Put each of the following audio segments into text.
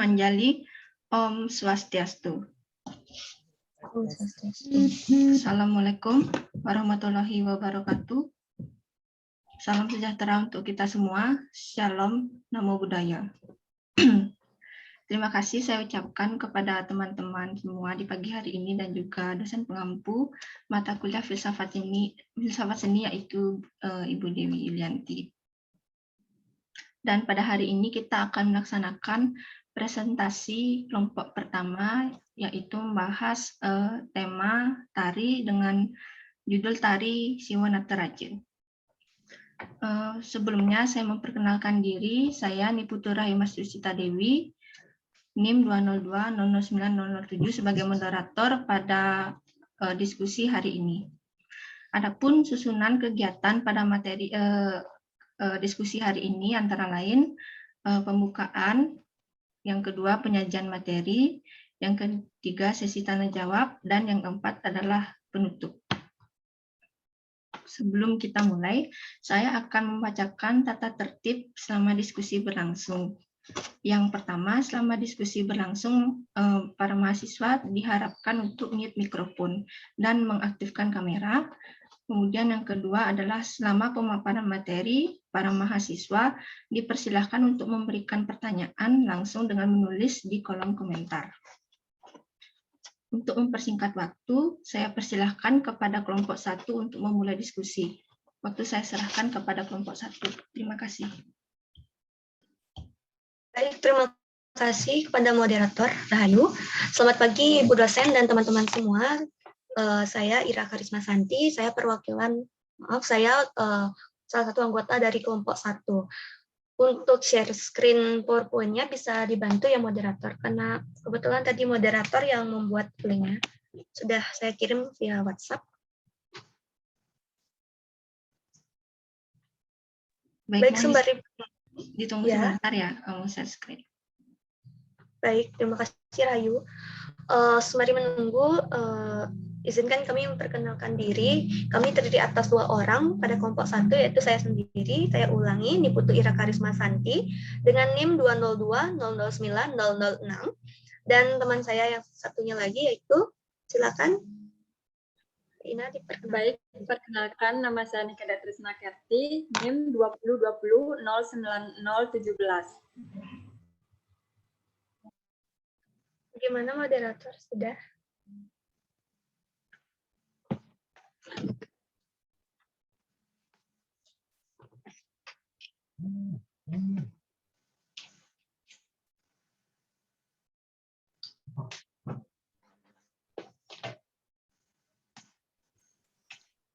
Anjali. Om Swastiastu. Assalamualaikum warahmatullahi wabarakatuh. Salam sejahtera untuk kita semua. Shalom, Namo Buddhaya. Terima kasih saya ucapkan kepada teman-teman semua di pagi hari ini dan juga dosen pengampu mata kuliah filsafat seni yaitu Ibu Dewi Ilianti. Dan pada hari ini kita akan melaksanakan presentasi kelompok pertama, yaitu membahas tema tari dengan judul Tari Siwa Nataraja. Sebelumnya saya memperkenalkan diri, saya Niputu Rahimastucita Dewi, NIM 202-009-007 sebagai moderator pada diskusi hari ini. Adapun susunan kegiatan pada materi diskusi hari ini antara lain pembukaan, yang kedua penyajian materi, yang ketiga sesi tanya jawab, dan yang keempat adalah penutup. Sebelum kita mulai, saya akan membacakan tata tertib selama diskusi berlangsung. Yang pertama, selama diskusi berlangsung, para mahasiswa diharapkan untuk mute mikrofon dan mengaktifkan kamera. Kemudian yang kedua adalah selama pemaparan materi, para mahasiswa dipersilahkan untuk memberikan pertanyaan langsung dengan menulis di kolom komentar. Untuk mempersingkat waktu, saya persilahkan kepada kelompok 1 untuk memulai diskusi. Waktu saya serahkan kepada kelompok 1. Terima kasih. Baik, terima kasih kepada moderator Rahayu. Selamat pagi Ibu dosen dan teman-teman semua. Saya Ira Karisma Santi, saya salah satu anggota dari kelompok 1. Untuk share screen PowerPoint-nya bisa dibantu ya moderator, karena kebetulan tadi moderator yang membuat link-nya. Sudah saya kirim via WhatsApp. Baik, sembari ditunggu sebentar ya, kamu share screen. Baik, terima kasih Rayu. Sembari menunggu, izinkan kami memperkenalkan diri. Kami terdiri atas 2 orang pada kelompok 1, yaitu saya sendiri. Saya ulangi, Niputu Ira Karisma Santi dengan NIM 202-009-006. Dan teman saya yang satunya lagi yaitu, silakan. Ina diperkenalkan. Baik, perkenalkan nama saya Nikeda Trisna Kerti, NIM 2020-09017. Bagaimana moderator? Sudah?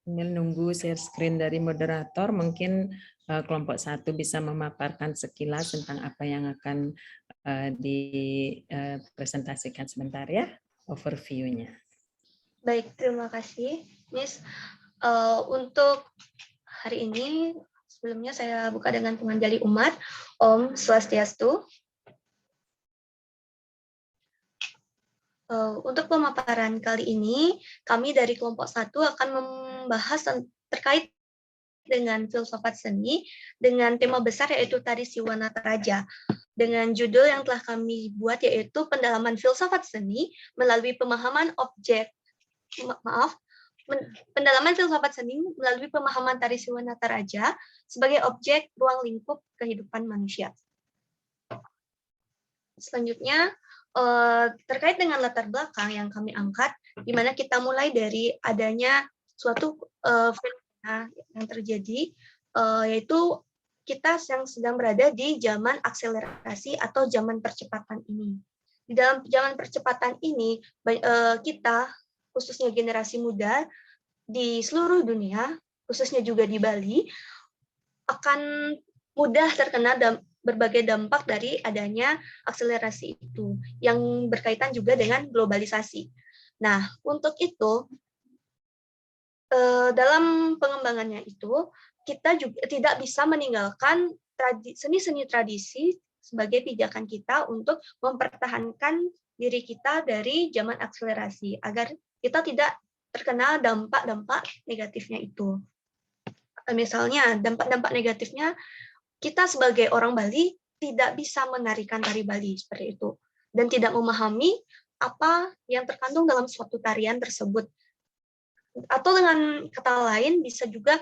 Ingin nunggu share screen dari moderator, mungkin kelompok 1 bisa memaparkan sekilas tentang apa yang akan dipresentasikan sebentar ya, overview-nya. Baik, terima kasih, Miss. Untuk hari ini, sebelumnya saya buka dengan penganjali umat, Om Swastiastu. Untuk pemaparan kali ini, kami dari kelompok 1 akan membahas terkait dengan filsafat seni dengan tema besar yaitu Tari Siwa Nataraja. Dengan judul yang telah kami buat yaitu pendalaman filsafat seni melalui pemahaman pendalaman filsafat seni melalui pemahaman Tari Siwa Nataraja sebagai objek ruang lingkup kehidupan manusia. Selanjutnya, terkait dengan latar belakang yang kami angkat, di mana kita mulai dari adanya suatu fenomena yang terjadi, yaitu kita yang sedang berada di zaman akselerasi atau zaman percepatan ini. Di dalam zaman percepatan ini, kita, khususnya generasi muda di seluruh dunia, khususnya juga di Bali, akan mudah terkena berbagai dampak dari adanya akselerasi itu, yang berkaitan juga dengan globalisasi. Nah, untuk itu, dalam pengembangannya itu, kita juga tidak bisa meninggalkan seni-seni tradisi sebagai pijakan kita untuk mempertahankan diri kita dari zaman akselerasi, agar kita tidak terkena dampak-dampak negatifnya itu. Misalnya, dampak-dampak negatifnya, kita sebagai orang Bali tidak bisa menarikan tari Bali seperti itu dan tidak memahami apa yang terkandung dalam suatu tarian tersebut. Atau dengan kata lain bisa juga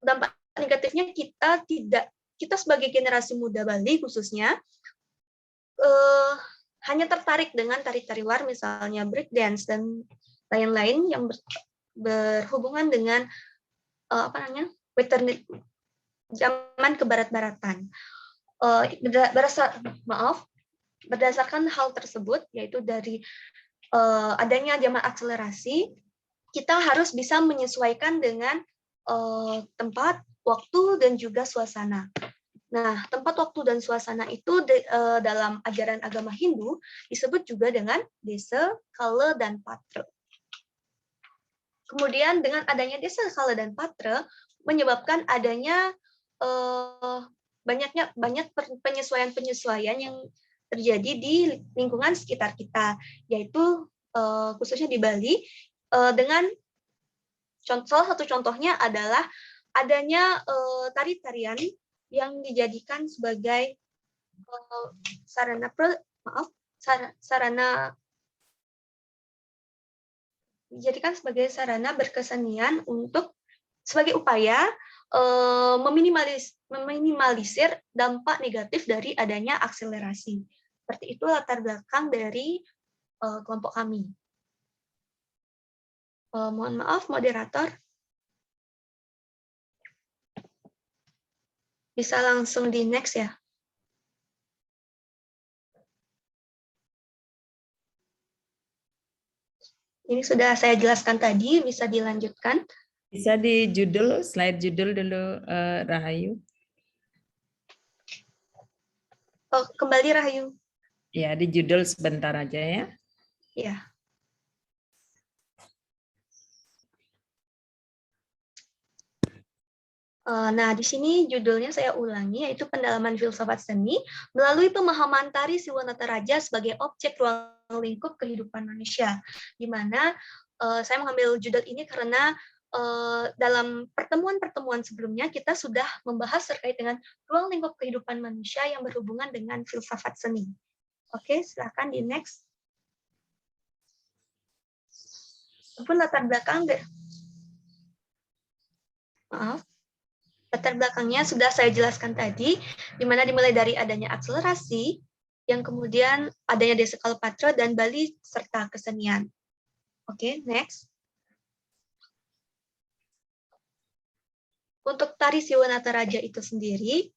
dampak negatifnya kita sebagai generasi muda Bali khususnya hanya tertarik dengan tari-tari luar misalnya break dance dan lain-lain yang berhubungan dengan western zaman kebarat-baratan. Berdasarkan hal tersebut, yaitu dari adanya zaman akselerasi, kita harus bisa menyesuaikan dengan tempat, waktu, dan juga suasana. Nah, tempat, waktu, dan suasana itu dalam ajaran agama Hindu disebut juga dengan desa, kala, dan patra. Kemudian dengan adanya desa, kala, dan patra menyebabkan adanya banyak penyesuaian-penyesuaian yang terjadi di lingkungan sekitar kita, yaitu khususnya di Bali dengan salah satu contohnya adalah adanya tari-tarian yang dijadikan sebagai sarana berkesenian untuk sebagai upaya meminimalisir dampak negatif dari adanya akselerasi. Seperti itu latar belakang dari kelompok kami. Mohon maaf, moderator. Bisa langsung di next ya. Ini sudah saya jelaskan tadi, bisa dilanjutkan. Bisa di judul, slide judul dulu, Rahayu. Oh, kembali Rahayu. Ya, di judul sebentar aja ya. Ya. Nah, di sini judulnya saya ulangi, yaitu pendalaman filsafat seni melalui pemahaman tari Siwanataraja sebagai objek ruang lingkup kehidupan manusia. Di mana saya mengambil judul ini karena dalam pertemuan-pertemuan sebelumnya kita sudah membahas terkait dengan ruang lingkup kehidupan manusia yang berhubungan dengan filsafat seni. Oke, silakan di next. Walaupun latar belakang latar belakangnya sudah saya jelaskan tadi, di mana dimulai dari adanya akselerasi, yang kemudian adanya desa Kalpatra dan Bali serta kesenian. Oke, next. Untuk tari Siwanataraja itu sendiri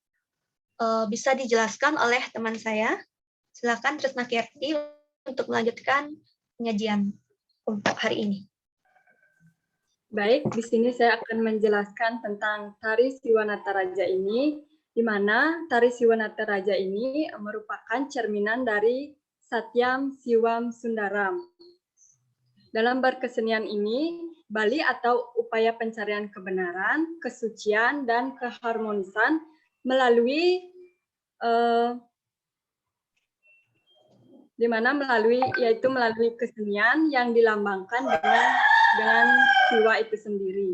bisa dijelaskan oleh teman saya. Silakan Tresna Kerti untuk melanjutkan penyajian untuk hari ini. Baik, di sini saya akan menjelaskan tentang tari Siwanataraja ini, di mana tari Siwanataraja ini merupakan cerminan dari Satyam Siwam Sundaram. Dalam berkesenian ini, Bali atau upaya pencarian kebenaran, kesucian, dan keharmonisan melalui melalui kesenian yang dilambangkan dengan siwa itu sendiri.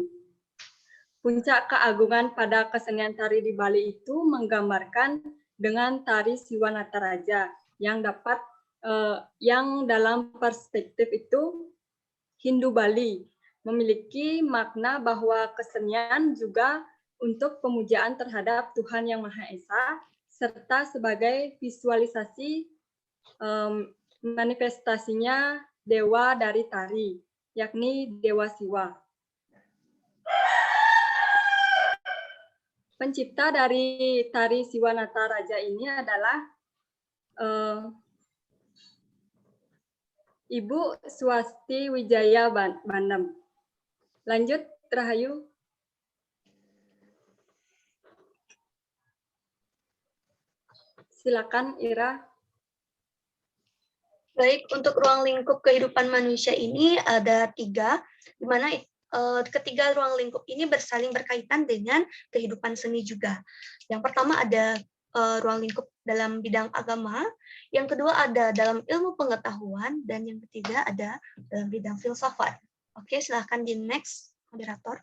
Puncak keagungan pada kesenian tari di Bali itu menggambarkan dengan tari Siwanataraja yang dalam perspektif itu Hindu Bali memiliki makna bahwa kesenian juga untuk pemujaan terhadap Tuhan Yang Maha Esa serta sebagai visualisasi manifestasinya dewa dari tari, yakni Dewa Siwa. Pencipta dari tari Siwanataraja ini adalah Ibu Swasti Wijaya Bandem. Lanjut, Rahayu. Silakan, Ira. Baik, untuk ruang lingkup kehidupan manusia ini ada 3, di mana ketiga ruang lingkup ini saling berkaitan dengan kehidupan seni juga. Yang pertama ada ruang lingkup dalam bidang agama, yang kedua ada dalam ilmu pengetahuan, dan yang ketiga ada dalam bidang filsafat. Oke, silahkan di next, moderator.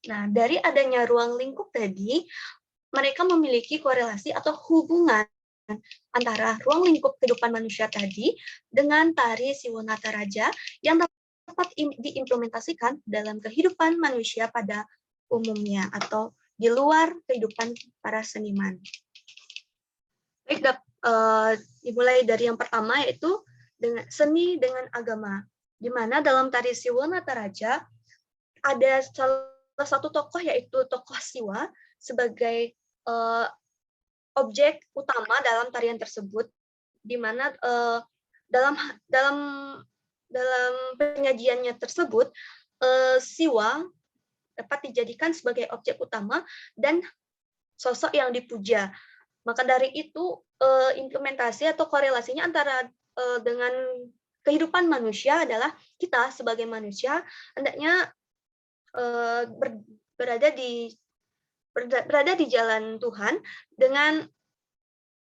Nah, dari adanya ruang lingkup tadi, mereka memiliki korelasi atau hubungan antara ruang lingkup kehidupan manusia tadi dengan tari Siwonataraja yang dapat diimplementasikan dalam kehidupan manusia pada umumnya atau di luar kehidupan para seniman. Baik, dimulai dari yang pertama, yaitu dengan seni dengan agama, di mana dalam tari Siwonataraja ada salah satu tokoh, yaitu tokoh Siwa sebagai objek utama dalam tarian tersebut, di mana dalam penyajiannya tersebut Siwa dapat dijadikan sebagai objek utama dan sosok yang dipuja. Maka dari itu implementasi atau korelasinya antara dengan kehidupan manusia adalah kita sebagai manusia hendaknya berada di jalan Tuhan dengan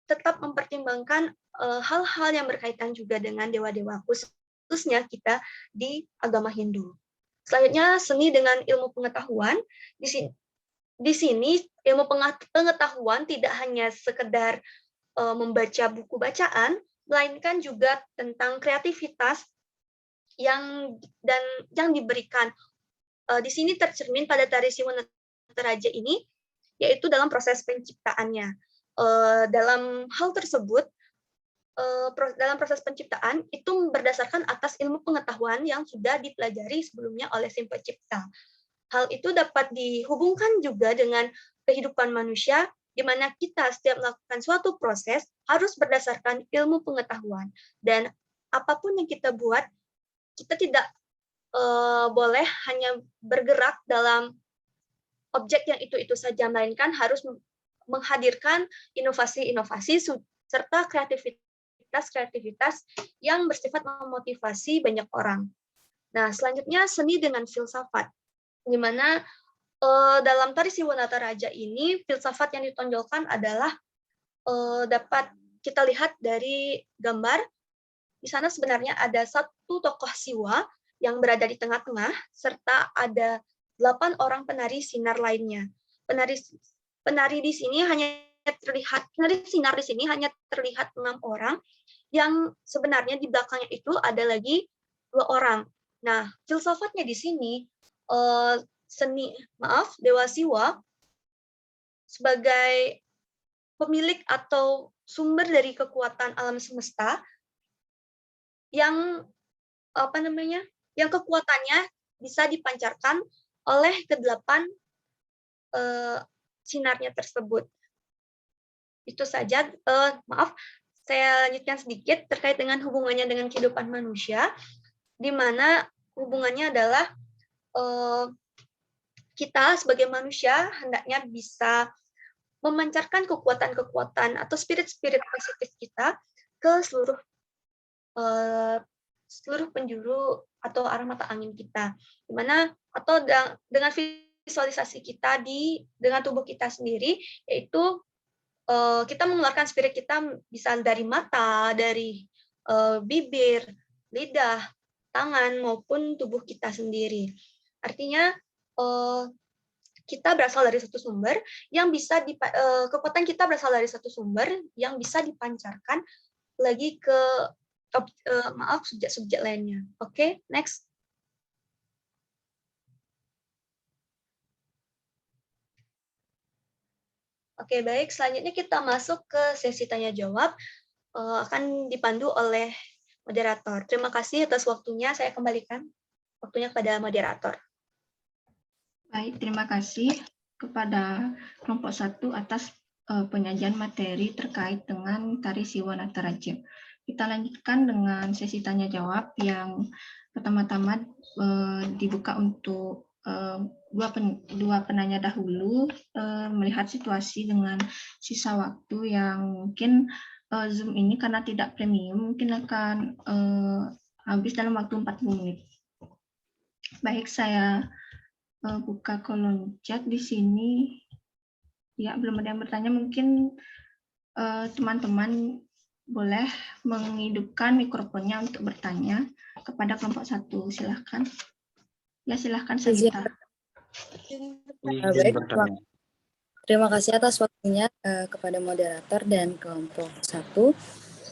tetap mempertimbangkan hal-hal yang berkaitan juga dengan dewa-dewa, khususnya kita di agama Hindu. Selanjutnya, seni dengan ilmu pengetahuan. Di sini ilmu pengetahuan tidak hanya sekedar membaca buku bacaan, melainkan juga tentang kreativitas yang diberikan. Di sini tercermin pada tari Siwonataraja ini, yaitu dalam proses penciptaannya. Dalam hal tersebut, dalam proses penciptaan itu berdasarkan atas ilmu pengetahuan yang sudah dipelajari sebelumnya oleh si pencipta. Hal itu dapat dihubungkan juga dengan kehidupan manusia, di mana kita setiap melakukan suatu proses harus berdasarkan ilmu pengetahuan. Dan apapun yang kita buat, kita tidak boleh hanya bergerak dalam objek yang itu saja, melainkan harus menghadirkan inovasi-inovasi serta kreativitas yang bersifat memotivasi banyak orang. Nah, selanjutnya seni dengan filsafat, di mana dalam tari Siwonataraja ini filsafat yang ditonjolkan adalah dapat kita lihat dari gambar. Di sana sebenarnya ada satu tokoh Siwa yang berada di tengah-tengah, serta ada 8 orang penari sinar lainnya. Penari di sini hanya terlihat, penari sinar di sini hanya terlihat 6 orang, yang sebenarnya di belakangnya itu ada lagi 2 orang. Nah, filsafatnya di sini, Dewa Siwa sebagai pemilik atau sumber dari kekuatan alam semesta yang yang kekuatannya bisa dipancarkan oleh ke-8 sinarnya tersebut. Itu saja. Maaf, saya lanjutkan sedikit terkait dengan hubungannya dengan kehidupan manusia, di mana hubungannya adalah kita sebagai manusia hendaknya bisa memancarkan kekuatan-kekuatan atau spirit-spirit positif kita ke seluruh penjuru atau arah mata angin kita, dimana atau dengan visualisasi kita dengan tubuh kita sendiri, yaitu kita mengeluarkan spirit kita bisa dari mata, dari bibir, lidah, tangan, maupun tubuh kita sendiri. Artinya kita berasal dari satu sumber yang bisa kekuatan kita berasal dari satu sumber yang bisa dipancarkan lagi ke subjek-subjek lainnya. Oke, next. Oke, baik. Selanjutnya kita masuk ke sesi tanya jawab. Akan dipandu oleh moderator. Terima kasih atas waktunya. Saya kembalikan waktunya kepada moderator. Baik, terima kasih kepada kelompok 1 atas penyajian materi terkait dengan tari Siwonataraja. Kita lanjutkan dengan sesi tanya jawab yang pertama-tama dibuka untuk dua penanya dahulu, melihat situasi dengan sisa waktu yang mungkin Zoom ini karena tidak premium mungkin akan habis dalam waktu 40 menit. Baik, saya buka kolom chat di sini. Ya, belum ada yang bertanya. Mungkin teman-teman boleh menghidupkan mikrofonnya untuk bertanya kepada kelompok 1. Silahkan. Ya, silahkan Sagita. Izin bertanya. Terima kasih atas waktunya kepada moderator dan kelompok 1.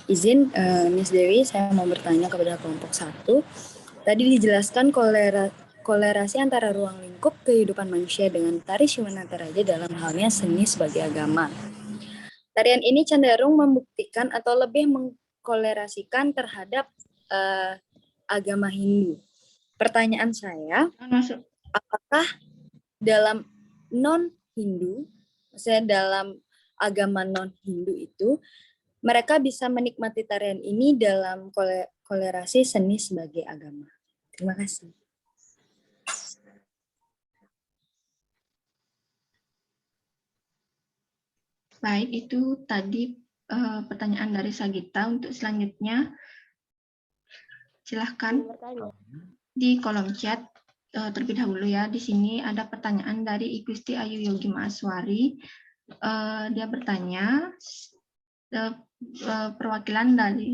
Izin, Miss Dewi, saya mau bertanya kepada kelompok 1. Tadi dijelaskan kolerasi antara ruang lingkup kehidupan manusia dengan tari Shiwanataraja dalam halnya seni sebagai agama. Tarian ini cenderung membuktikan atau lebih mengkolerasikan terhadap agama Hindu. Pertanyaan saya, apakah dalam non-Hindu, maksudnya dalam agama non-Hindu itu, mereka bisa menikmati tarian ini dalam kolerasi seni sebagai agama? Terima kasih. Baik, itu tadi pertanyaan dari Sagita. Untuk selanjutnya, silahkan di kolom chat terlebih dahulu ya. Di sini ada pertanyaan dari Igusti Ayu Yogi Mahaswari. Dia bertanya, perwakilan dari